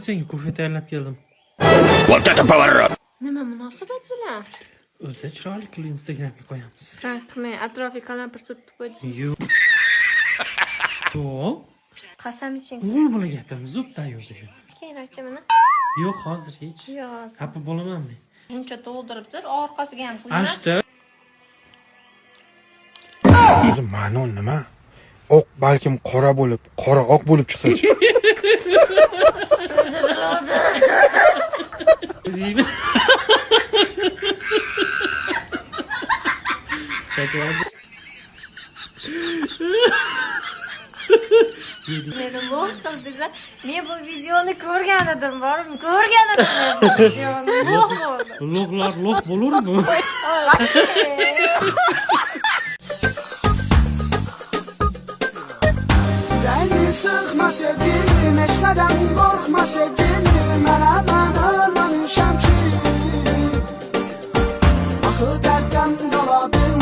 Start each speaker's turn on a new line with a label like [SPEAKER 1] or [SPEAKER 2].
[SPEAKER 1] senga kofe tayyorlab keldim.
[SPEAKER 2] Nima munosabat bilan?
[SPEAKER 1] O'zi chiroyli qilib Instagramga qo'yamiz.
[SPEAKER 2] Rahmat, atrofiga qalampir surtib qo'ydingiz.
[SPEAKER 1] Yo'q. Yo'q.
[SPEAKER 2] Qasam iching.
[SPEAKER 1] O'g'il bola gapim zubda yo'q.
[SPEAKER 2] Keyinroqcha mana.
[SPEAKER 1] Yo'q, hozir hech.
[SPEAKER 2] Yo'q.
[SPEAKER 1] Xafa bo'lamanmi?
[SPEAKER 2] Buncha to'ldirib tur, orqasiga ham pul.
[SPEAKER 1] Ashta.
[SPEAKER 3] O'zi ma'no nima? Oq balkim qora bo'lib, qora oq bo'lib chiqsa-chi.
[SPEAKER 2] O'zi biladi.
[SPEAKER 1] Shakar.
[SPEAKER 2] Meni lo'q qildinglar. Men bu videoni ko'rgan edim, borib ko'rgan edim bu videoni. Lo'q bo'ldi.
[SPEAKER 1] Lo'qlar lo'q bo'lurmi?
[SPEAKER 4] Beni sıkma sevgilim, eşmeden korkma sevgilim. Ben ölmemişim ki. Akıl dertten kalabilmem.